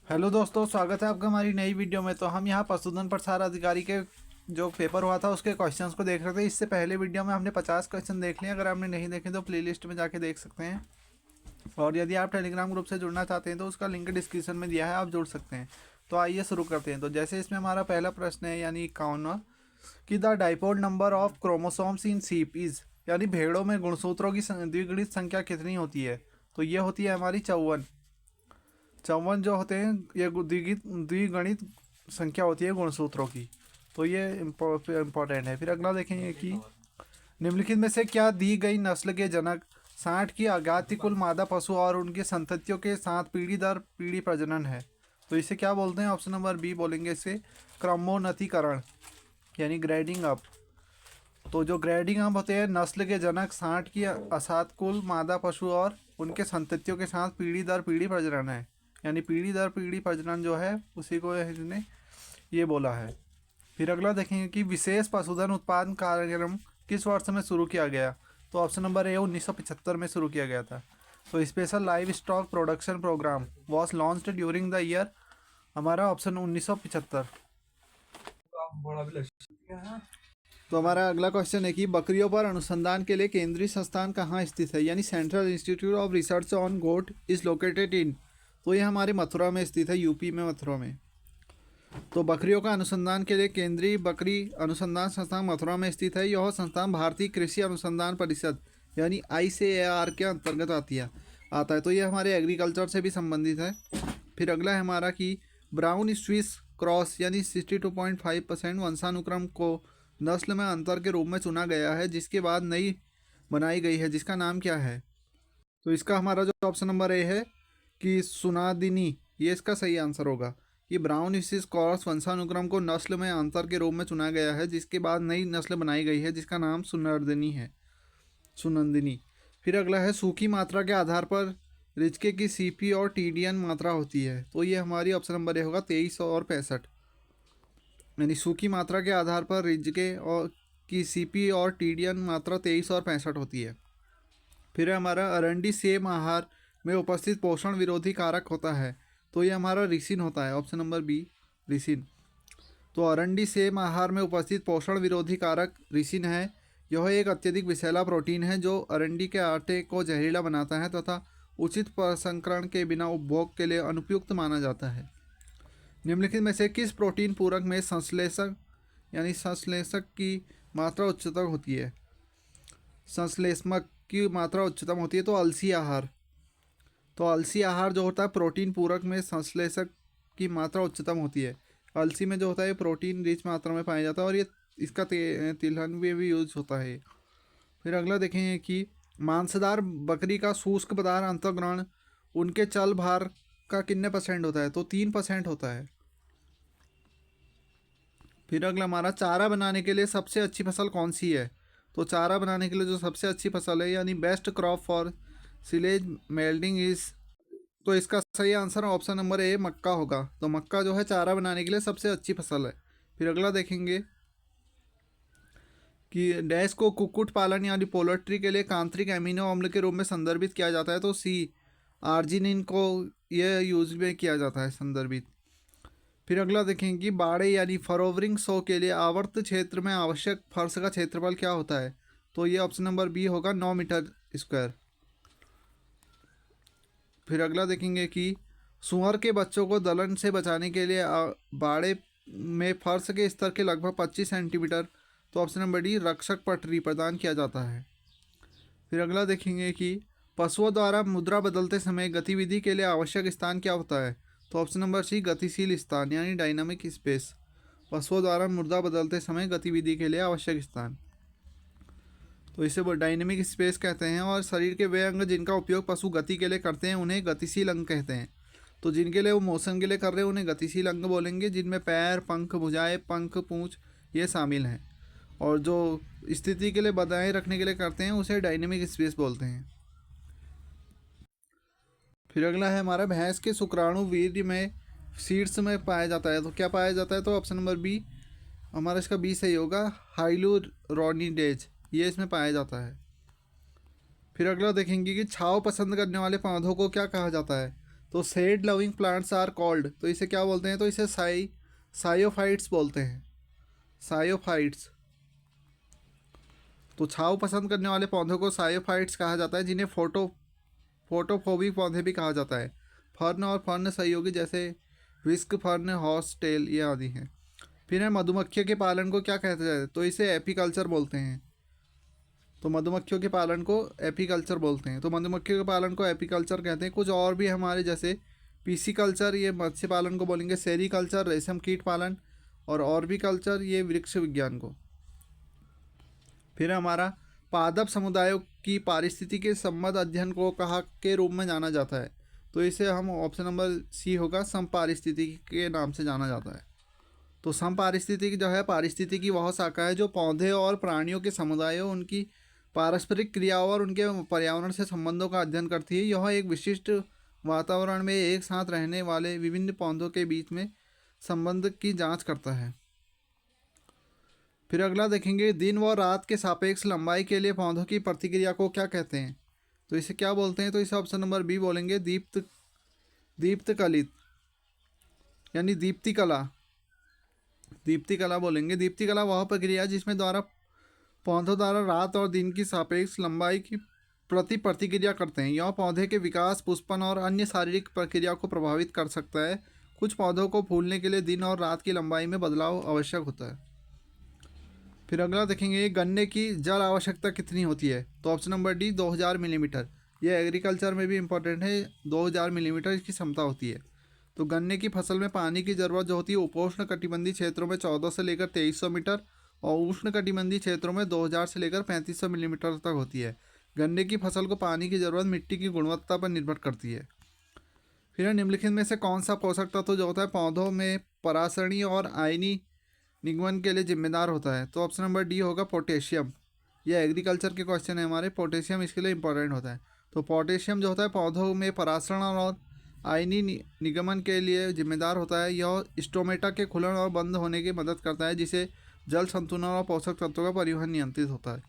Hello दोस्तों, स्वागत है आपका हमारी नई वीडियो में। तो हम यहाँ पशुधन प्रसार अधिकारी के जो पेपर हुआ था उसके क्वेश्चंस को देख रहे थे। इससे पहले वीडियो में हमने 50 क्वेश्चन देख लिए। अगर आपने नहीं देखे तो प्लेलिस्ट में जाके देख सकते हैं। और यदि आप टेलीग्राम ग्रुप से जुड़ना चाहते हैं तो उसका लिंक डिस्क्रिप्शन में दिया है, आप जुड़ सकते हैं। तो आइए शुरू करते हैं। तो जैसे इसमें हमारा पहला प्रश्न है, यानी 51वां, कि the diploid number of chromosomes in sheep is, यानी भेड़ों में गुणसूत्रों की द्विगुणित संख्या कितनी होती है। तो ये होती है हमारी 54। 54 जो होते हैं ये द्विगणित संख्या होती है गुणसूत्रों की। तो ये इम्पोर्टेंट है। फिर अगला देखेंगे कि निम्नलिखित में से क्या दी गई नस्ल के जनक 60 की अज्ञात कुल मादा पशु और उनके संततियों के साथ पीढ़ी दर पीढ़ी प्रजनन है। तो इसे क्या बोलते हैं? ऑप्शन नंबर बी बोलेंगे इसे क्रमोन्नतीकरण, यानी ग्रेडिंग अप। तो जो ग्रेडिंग अप होते हैं, नस्ल के जनक 60 की असात कुल मादा पशु और उनके संततियों के साथ पीढ़ी दर पीढ़ी प्रजनन है, यानी पीढ़ी दर पीढ़ी प्रजनन जो है उसी को इसने ये बोला है। फिर अगला देखेंगे कि विशेष पशुधन उत्पादन कार्यक्रम किस वर्ष में शुरू किया गया। तो ऑप्शन नंबर ए 1975 में शुरू किया गया था। तो special livestock production programme was launched during the year, हमारा ऑप्शन 1975। तो हमारा अगला क्वेश्चन है कि बकरियों पर अनुसंधान के लिए केंद्रीय संस्थान कहाँ स्थित है, यानी central institute of research on goat is located in. तो ये हमारे मथुरा में स्थित है, यूपी में मथुरा में। तो बकरियों का अनुसंधान के लिए केंद्रीय बकरी अनुसंधान संस्थान मथुरा में स्थित है। यह संस्थान भारतीय कृषि अनुसंधान परिषद यानी ICAR के अंतर्गत आता है। तो ये हमारे एग्रीकल्चर से भी संबंधित है। फिर अगला है हमारा कि ब्राउन स्विस क्रॉस यानी 62.5% वंशानुक्रम को नस्ल में अंतर के रूप में चुना गया है, जिसके बाद नई बनाई गई है, जिसका नाम क्या है। तो इसका हमारा जो ऑप्शन नंबर ए है कि सुनादिनी, ये इसका सही आंसर होगा कि ब्राउन स्विस क्रॉस वंशानुक्रम को नस्ल में अंतर के रूप में चुना गया है, जिसके बाद नई नस्ल बनाई गई है, जिसका नाम सुनंदिनी है, सुनंदिनी। फिर अगला है सूखी मात्रा के आधार पर रिचके की CP और TDN मात्रा होती है। तो ये हमारी ऑप्शन नंबर ए होगा 23 और 65, यानी सूखी मात्रा के आधार पर रिचके और की CP और TDN मात्रा 23 और 65 होती है। फिर हमारा अरंडी सेम आहार में उपस्थित पोषण विरोधी कारक होता है। तो ये हमारा रिसिन होता है, ऑप्शन नंबर बी रिसिन। तो अरंडी सेम आहार में उपस्थित पोषण विरोधी कारक रिसिन है। यह एक अत्यधिक विषैला प्रोटीन है जो अरंडी के आटे को जहरीला बनाता है तथा उचित प्रसंस्करण के बिना उपभोग के लिए अनुपयुक्त माना जाता है। निम्नलिखित में से किस प्रोटीन पूरक में संश्लेषक यानी संश्लेषक की मात्रा उच्चतम होती है? संश्लेषक की मात्रा उच्चतम होती है तो अलसी आहार। तो अलसी आहार जो होता है प्रोटीन पूरक में संश्लेषक की मात्रा उच्चतम होती है। अलसी में जो होता है प्रोटीन रिच मात्रा में पाया जाता है और ये इसका तिलहन में भी यूज होता है। फिर अगला देखेंगे कि मांसदार बकरी का शुष्क पदार्थ अंतर्ग्रहण उनके चल भार का कितने % होता है? तो 3% होता है। फिर अगला हमारा चारा बनाने के लिए सबसे अच्छी फसल कौन सी है? तो चारा बनाने के लिए जो सबसे अच्छी फसल है यानी best crop for सिलेज melding is, तो इसका सही आंसर ऑप्शन नंबर ए मक्का होगा। तो मक्का जो है चारा बनाने के लिए सबसे अच्छी फसल है। फिर अगला देखेंगे कि डैश को कुक्कुट पालन यानी पोल्ट्री के लिए कांत्रिक एमिनो अम्ल के रूप में संदर्भित किया जाता है। तो सी आर्जिनिन को यह यूज में किया जाता है संदर्भित। फिर अगला देखेंगे कि बाड़े यानी फरोवरिंग शो के लिए आवर्त क्षेत्र में आवश्यक फर्श का क्षेत्रफल क्या होता है? तो ये ऑप्शन नंबर बी होगा 9 मीटर स्क्वायर। फिर अगला देखेंगे कि सुअर के बच्चों को दलदल से बचाने के लिए बाड़े में फर्श के स्तर के लगभग 25 सेंटीमीटर, तो ऑप्शन नंबर डी रक्षक पटरी प्रदान किया जाता है। फिर अगला देखेंगे कि पशुओं द्वारा मुद्रा बदलते समय गतिविधि के लिए आवश्यक स्थान क्या होता है? तो ऑप्शन नंबर सी गतिशील स्थान यानी डायनामिक स्पेस। पशुओं द्वारा मुद्रा बदलते समय गतिविधि के लिए आवश्यक स्थान, तो इसे वो डायनेमिक स्पेस कहते हैं। और शरीर के वे अंग जिनका उपयोग पशु गति के लिए करते हैं उन्हें गतिशील अंग कहते हैं। तो जिनके लिए वो मोशन के लिए कर रहे हैं उन्हें गतिशील अंग बोलेंगे, जिनमें पैर, पंख, भुजाएं, पंख, पूंछ ये शामिल हैं। और जो स्थिति के लिए बनाए रखने के लिए करते हैं उसे डायनेमिक स्पेस बोलते हैं। फिर अगला है हमारा भैंस के शुक्राणु वीर्य में सीड्स में पाया जाता है। तो क्या पाया जाता है? तो ऑप्शन नंबर बी हमारा इसका बी सही होगा, हाइलुरोनिडेज, ये इसमें पाया जाता है। फिर अगला देखेंगे कि छाव पसंद करने वाले पौधों को क्या कहा जाता है? तो shade loving plants are called, तो इसे क्या बोलते हैं, तो इसे सायोफाइट्स बोलते हैं, सायोफाइट्स। तो छाँव पसंद करने वाले पौधों को सायोफाइट्स कहा जाता है, जिन्हें फोटोफोबिक पौधे भी कहा जाता है। फर्न और फर्न सहयोगी जैसे विस्क फर्न, हॉर्स टेल, ये आदि हैं। फिर है मधुमक्खियों के पालन को क्या कहते हैं, तो इसे एपीकल्चर बोलते हैं। तो मधुमक्खियों के पालन को एपीकल्चर बोलते हैं, तो मधुमक्खियों के पालन को एपीकल्चर कहते हैं। कुछ और भी हमारे जैसे पीसीकल्चर, ये मत्स्य पालन को बोलेंगे। सेरीकल्चर रेशम कीट पालन, और ऑर्बिकल्चर ये वृक्ष विज्ञान को। फिर हमारा पादप समुदायों की पारिस्थितिकी संबंध अध्ययन को कहा के रूप में जाना जाता है, तो इसे हम ऑप्शन नंबर सी होगा, समपारिस्थितिकी के नाम से जाना जाता है। तो समपारिस्थितिकी जो है, पारिस्थितिकी वह शाखा है जो पौधे और प्राणियों के समुदायों, उनकी पारस्परिक क्रियाओं और उनके पर्यावरण से संबंधों का अध्ययन करती है। यह एक विशिष्ट वातावरण में एक साथ रहने वाले विभिन्न पौधों के बीच में संबंध की जांच करता है। फिर अगला देखेंगे, दिन व रात के सापेक्ष लंबाई के लिए पौधों की प्रतिक्रिया को क्या कहते हैं, तो इसे क्या बोलते हैं, तो इसे ऑप्शन नंबर बी बोलेंगे, दीप्त कलित, यानी दीप्ति कला बोलेंगे। दीप्ति कला वह प्रक्रिया जिसमें द्वारा पौधों द्वारा रात और दिन की सापेक्ष लंबाई की प्रतिक्रिया करते हैं। यह पौधे के विकास, पुष्पन और अन्य शारीरिक प्रक्रिया को प्रभावित कर सकता है। कुछ पौधों को फूलने के लिए दिन और रात की लंबाई में बदलाव आवश्यक होता है। फिर अगला देखेंगे, गन्ने की जल आवश्यकता कितनी होती है, तो ऑप्शन नंबर डी 2000 मिलीमीटर। यह एग्रीकल्चर में भी इंपॉर्टेंट है, 2000 मिलीमीटर इसकी क्षमता होती है। तो गन्ने की फसल में पानी की ज़रूरत जो होती है, उपोष्ण कटिबंधीय क्षेत्रों में 1400 से लेकर 2300 मीटर, और उष्ण कटिबंधीय क्षेत्रों में 2000 से लेकर 3500 मिलीमीटर तक होती है। गन्ने की फसल को पानी की ज़रूरत मिट्टी की गुणवत्ता पर निर्भर करती है। फिर निम्नलिखित में से कौन सा पोषक तत्व जो होता है पौधों में परासरणी और आयनी निगमन के लिए जिम्मेदार होता है, तो ऑप्शन नंबर डी होगा, पोटेशियम। यह एग्रीकल्चर के क्वेश्चन है हमारे, पोटेशियम इसके लिए इंपॉर्टेंट होता है। तो पोटेशियम जो होता है पौधों में परासरण और आयनी निगमन के लिए जिम्मेदार होता है। यह स्टोमेटा के खुलन और बंद होने की मदद करता है, जिसे जल संतुलन और पोषक तत्वों का परिवहन नियंत्रित होता है।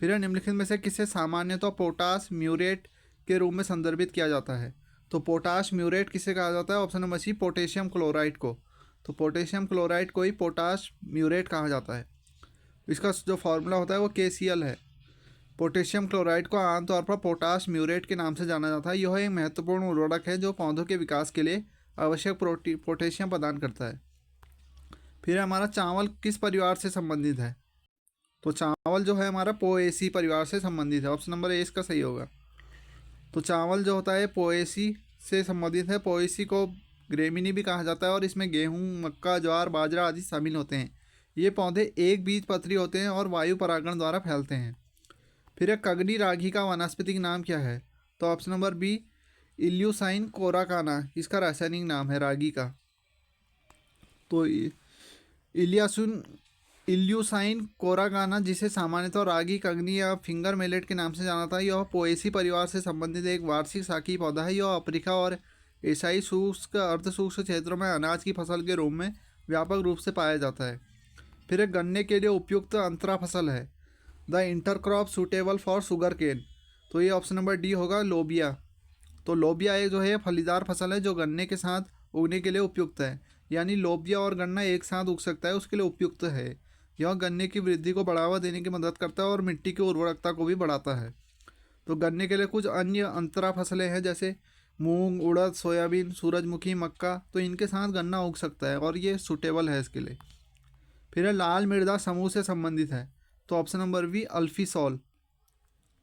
फिर निम्नलिखित में से किसे सामान्यतः पोटास म्यूरेट के रूप में संदर्भित किया जाता है, तो पोटाश म्यूरेट किसे कहा जाता है, option number C, potassium chloride को। तो पोटेशियम क्लोराइड को ही पोटाश म्यूरेट कहा जाता है। इसका जो फॉर्मूला होता है वो KCl है। पोटेशियम क्लोराइड को आमतौर पर पोटाश म्यूरेट के नाम से जाना जाता है। यह एक महत्वपूर्ण उर्वरक है जो पौधों के विकास के लिए आवश्यक पोटेशियम प्रदान करता है। फिर हमारा चावल किस परिवार से संबंधित है, तो चावल जो है हमारा पोएसी परिवार से संबंधित है। ऑप्शन नंबर ए इसका सही होगा। तो चावल जो होता है पोएसी से संबंधित है। पोएसी को ग्रेमिनी भी कहा जाता है, और इसमें गेहूं, मक्का, ज्वार, बाजरा आदि शामिल होते हैं। ये पौधे एक बीज पत्री होते हैं और वायु परागण द्वारा फैलते हैं। फिर कगनी रागी का वानस्पतिक नाम क्या है, तो ऑप्शन नंबर बी, इल्यूसाइन कोराकाना इसका रासायनिक नाम है रागी का। तो इल्यूसाइन कोराकाना, जिसे सामान्यतः रागी, कगनी या फिंगर मिलेट के नाम से जाना था, यह पोएसी परिवार से संबंधित एक वार्षिक शाखी पौधा है। यह अफ्रीका और एशियाई शुष्क अर्धशुष्क क्षेत्रों में अनाज की फसल के रूप में व्यापक रूप से पाया जाता है। फिर एक गन्ने के लिए उपयुक्त अंतरा फसल है, the intercrop suitable for sugarcane, तो ये ऑप्शन नंबर डी होगा, लोबिया। तो लोबिया एक जो है फलीदार फसल है जो गन्ने के साथ उगने के लिए उपयुक्त है, यानी लोबिया और गन्ना एक साथ उग सकता है, उसके लिए उपयुक्त है। यह गन्ने की वृद्धि को बढ़ावा देने की मदद करता है और मिट्टी की उर्वरकता को भी बढ़ाता है। तो गन्ने के लिए कुछ अन्य अंतरा फसलें हैं जैसे मूंग, उड़द, सोयाबीन, सूरजमुखी, मक्का, तो इनके साथ गन्ना उग सकता है और ये सूटेबल है इसके लिए। फिर लाल मृदा समूह से संबंधित है, तो ऑप्शन नंबर बी, अल्फीसॉल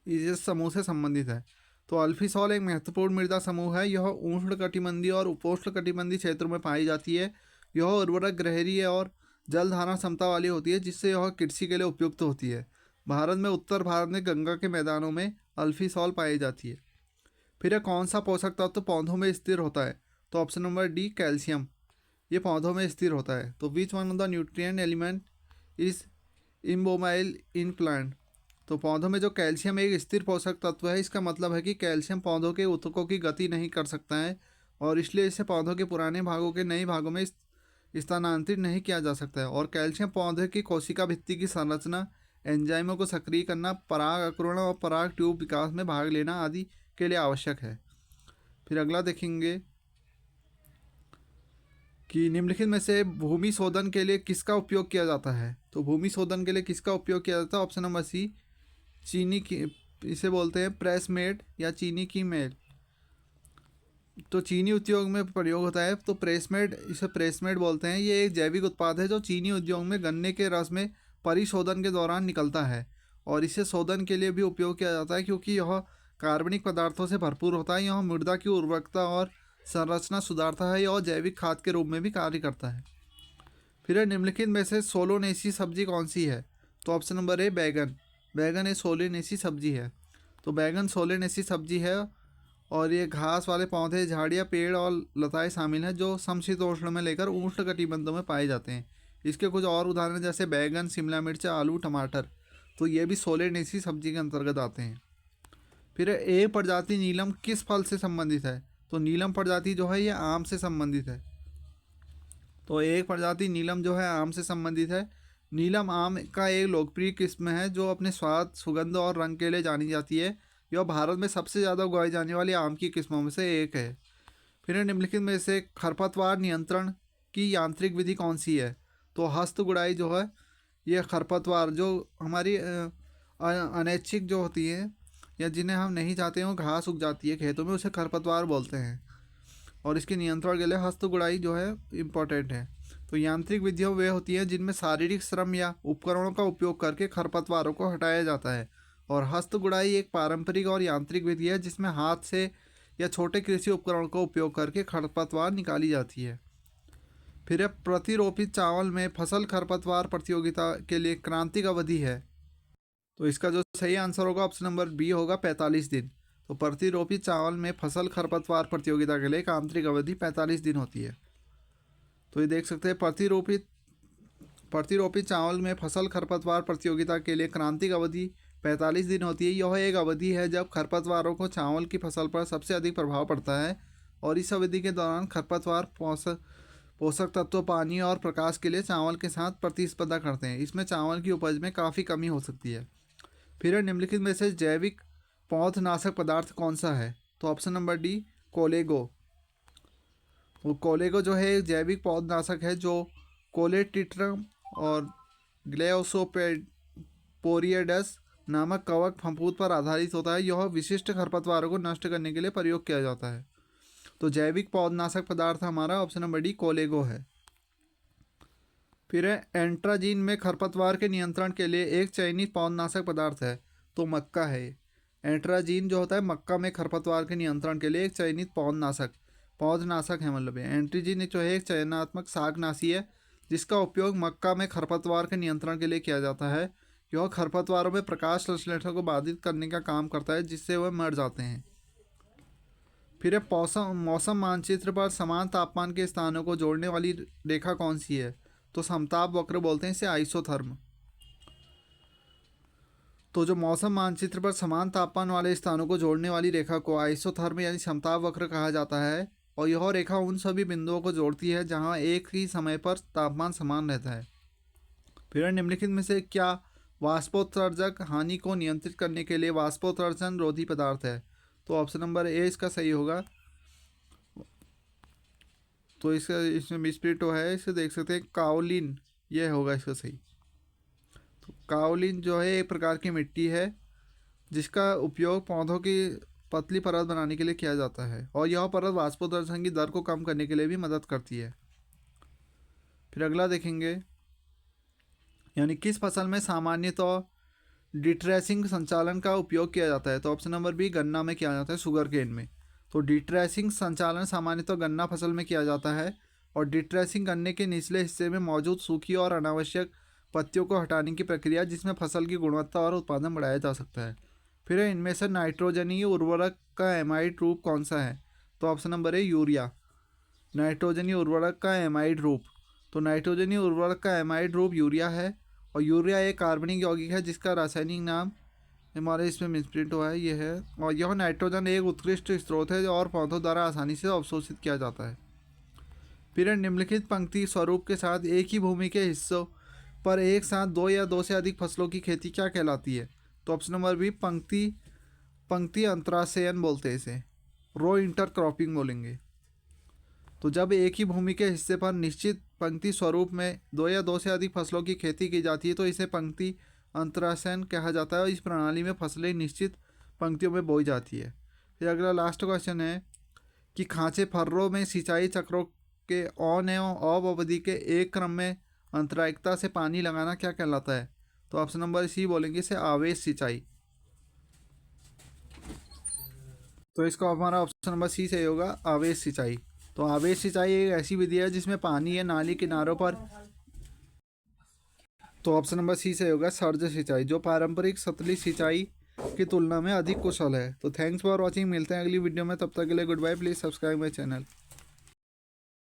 इस समूह से संबंधित है। तो अल्फीसॉल एक महत्वपूर्ण मृदा समूह है। यह उष्ण कटिबंधीय और उपोष्ण कटिबंधीय क्षेत्रों में पाई जाती है। यह उर्वरक ग्रहणीय और जल धारण क्षमता वाली होती है, जिससे यह कृषि के लिए उपयुक्त होती है। भारत में, उत्तर भारत में गंगा के मैदानों में अल्फीसॉल पाई जाती है। फिर कौन सा पोषक तत्व पौधों में स्थिर होता है, तो ऑप्शन नंबर डी, कैल्शियम, ये पौधों में स्थिर होता है। तो which one of the nutrient element is immobile in plant, तो पौधों में जो कैल्शियम एक स्थिर पोषक तत्व है, इसका मतलब है कि कैल्शियम पौधों के ऊतकों की गति नहीं कर सकता है और इसलिए इसे पौधों के पुराने भागों के नए भागों में स्थानांतरित नहीं किया जा सकता है। और कैल्शियम पौधे की कोशिका भित्ति की संरचना, एंजाइमों को सक्रिय करना, पराग अंकुरण और पराग ट्यूब विकास में भाग लेना आदि के लिए आवश्यक है। फिर अगला देखेंगे, कि निम्नलिखित में से भूमि शोधन के लिए किसका उपयोग किया जाता है। तो भूमि शोधन के लिए किसका उपयोग किया जाता है? ऑप्शन नंबर सी, चीनी की, इसे बोलते हैं प्रेस मेड या चीनी की मेल। तो चीनी उद्योग में प्रयोग होता है, तो प्रेसमेड, इसे प्रेसमेड बोलते हैं। ये एक जैविक उत्पाद है जो चीनी उद्योग में गन्ने के रस में परिशोधन के दौरान निकलता है, और इसे शोधन के लिए भी उपयोग किया जाता है क्योंकि यह कार्बनिक पदार्थों से भरपूर होता है। यह मृदा की उर्वरकता और संरचना सुधारता है और जैविक खाद के रूप में भी कार्य करता है। फिर निम्नलिखित में से सोलोनेसी सब्जी कौन सी है? तो ऑप्शन नंबर ए, बैगन। बैगन एक सोलोनेसी सब्जी है। तो बैगन सोलोनेसी सब्जी है, और ये घास वाले पौधे, झाड़ियाँ, पेड़ और लताएं शामिल हैं जो समशीतोष्ण में लेकर उष्ण कटिबंधों में पाए जाते हैं। इसके कुछ और उदाहरण जैसे बैगन, शिमला मिर्च, आलू, टमाटर, तो ये भी सोलेनेसी सब्जी के अंतर्गत आते हैं। फिर ए प्रजाति नीलम किस फल से संबंधित है? तो नीलम प्रजाति जो है ये आम से संबंधित है। तो एक प्रजाति नीलम जो है आम से संबंधित है। नीलम आम का एक लोकप्रिय किस्म है जो अपने स्वाद, सुगंध और रंग के लिए जानी जाती है। यह भारत में सबसे ज़्यादा उगाई जाने वाली आम की किस्मों में से एक है। फिर निम्नलिखित में से खरपतवार नियंत्रण की यांत्रिक विधि कौन सी है? तो हस्त गुड़ाई जो है, ये खरपतवार जो हमारी अनैच्छिक जो होती है या जिन्हें हम नहीं चाहते हो घास उग जाती है खेतों में, उसे खरपतवार बोलते हैं, और इसके नियंत्रण के लिए हस्त गुड़ाई जो है इम्पोर्टेंट है। तो यांत्रिक विधियाँ वे होती हैं जिनमें शारीरिक श्रम या उपकरणों का उपयोग करके खरपतवारों को हटाया जाता है, और हस्त गुड़ाई एक पारंपरिक और यांत्रिक विधि है जिसमें हाथ से या छोटे कृषि उपकरण का उपयोग करके खरपतवार निकाली जाती है। फिर प्रतिरोपित चावल में फसल खरपतवार प्रतियोगिता के लिए क्रांतिक अवधि है। तो इसका जो सही आंसर होगा ऑप्शन नंबर बी होगा, 45 दिन। तो प्रतिरोपित चावल में फसल खरपतवार प्रतियोगिता के लिए क्रांतिक अवधि 45 दिन होती है। तो ये देख सकते हैं प्रतिरोपित चावल में फसल खरपतवार प्रतियोगिता के लिए क्रांतिक अवधि 45 दिन होती है। यह एक अवधि है जब खरपतवारों को चावल की फसल पर सबसे अधिक प्रभाव पड़ता है, और इस अवधि के दौरान खरपतवार पोषक तत्व, पानी और प्रकाश के लिए चावल के साथ प्रतिस्पर्धा करते हैं। इसमें चावल की उपज में काफ़ी कमी हो सकती है। फिर निम्नलिखित में से जैविक पौधनाशक पदार्थ कौन सा है? तो ऑप्शन नंबर डी, कोलेगो। वो कोलेगो जो है एक जैविक पौधनाशक है जो कोलेटिट्रम और ग्लेओसोपोरियडस नामक कवक फफूंद पर आधारित होता है। यह विशिष्ट खरपतवारों को नष्ट करने के लिए प्रयोग किया जाता है। तो जैविक पौधनाशक पदार्थ हमारा ऑप्शन नंबर डी, कोलेगो है। फिर एंट्राजीन में खरपतवार के नियंत्रण के लिए एक चयनित पौधनाशक पदार्थ है, तो मक्का है। एंट्राजीन जो होता है मक्का में खरपतवार के नियंत्रण के लिए एक चयनित पौधनाशक है। मतलब एंट्राजीन जो है एक चयनात्मक शाकनाशी है जिसका उपयोग मक्का में खरपतवार के नियंत्रण के लिए किया जाता है। यह खरपतवारों में प्रकाश संश्लेषण को बाधित करने का काम करता है जिससे वह मर जाते हैं। फिर मौसम मानचित्र पर समान तापमान के स्थानों को जोड़ने वाली रेखा कौन सी है? तो समताप वक्र बोलते हैं इसे, आइसोथर्म। तो जो मौसम मानचित्र पर समान तापमान वाले स्थानों को जोड़ने वाली रेखा को आइसोथर्म यानी समताप वक्र कहा जाता है, और यह रेखा उन सभी बिंदुओं को जोड़ती है जहां एक ही समय पर तापमान समान रहता है। फिर निम्नलिखित में से क्या वाष्पोत्सर्जक हानि को नियंत्रित करने के लिए वाष्पोत्सर्जन रोधी पदार्थ है? तो ऑप्शन नंबर ए इसका सही होगा। तो इसमें मिसप्रिंट है, इसे देख सकते हैं, काओलिन, ये होगा इसका सही। तो काओलिन जो है एक प्रकार की मिट्टी है जिसका उपयोग पौधों की पतली परत बनाने के लिए किया जाता है, और यह परत वाष्पोत्सर्जन की दर को कम करने के लिए भी मदद करती है। फिर अगला देखेंगे, यानी किस फसल में सामान्यतः डिट्रेसिंग संचालन का उपयोग किया जाता है? तो ऑप्शन नंबर बी, गन्ना में किया जाता है, शुगर केन में। तो डिट्रेसिंग संचालन सामान्यतः गन्ना फसल में किया जाता है, और डिट्रेसिंग गन्ने के निचले हिस्से में मौजूद सूखी और अनावश्यक पत्तियों को हटाने की प्रक्रिया जिसमें फसल की गुणवत्ता और उत्पादन बढ़ाया जा सकता है। फिर इनमें से नाइट्रोजनीय उर्वरक का एमाइड रूप कौन सा है? तो ऑप्शन नंबर ए, यूरिया। नाइट्रोजनीय उर्वरक का एमाइड रूप, तो नाइट्रोजनीय उर्वरक का एमाइड रूप यूरिया है, और यूरिया एक कार्बनिक यौगिक है जिसका रासायनिक नाम हमारे इसमें मिसप्रिंट हुआ है, ये है। और यह नाइट्रोजन एक उत्कृष्ट स्रोत है और पौधों द्वारा आसानी से अवशोषित किया जाता है। फिर निम्नलिखित पंक्ति स्वरूप के साथ एक ही भूमि के हिस्सों पर एक साथ दो या दो से अधिक फसलों की खेती क्या कहलाती है? तो ऑप्शन नंबर बी, पंक्ति अंतराशयन बोलते हैं इसे, रो इंटरक्रॉपिंग बोलेंगे। तो जब एक ही भूमि के हिस्से पर निश्चित पंक्ति स्वरूप में दो या दो से अधिक फसलों की खेती की जाती है तो इसे पंक्ति अंतराशयन कहा जाता है और इस प्रणाली में फसलें निश्चित पंक्तियों में बोई जाती है। फिर अगला लास्ट क्वेश्चन है कि खांचे फर्रों में सिंचाई चक्रों के ऑन एवं ऑफ अवधि के एक क्रम में अंतरायिकता से पानी लगाना क्या कहलाता है? तो ऑप्शन नंबर सी बोलेंगे इसे आवेश सिंचाई। तो इसका हमारा ऑप्शन नंबर सी सही होगा, आवेश सिंचाई। तो आवेश सिंचाई एक ऐसी विधि है जिसमें पानी या नाली किनारों पर, तो ऑप्शन नंबर सी सही होगा, सर्ज सिंचाई, जो पारंपरिक सतली सिंचाई की तुलना में अधिक कुशल है। तो थैंक्स फॉर वॉचिंग, मिलते हैं अगली वीडियो में, तब तक के लिए goodbye. Please subscribe my channel.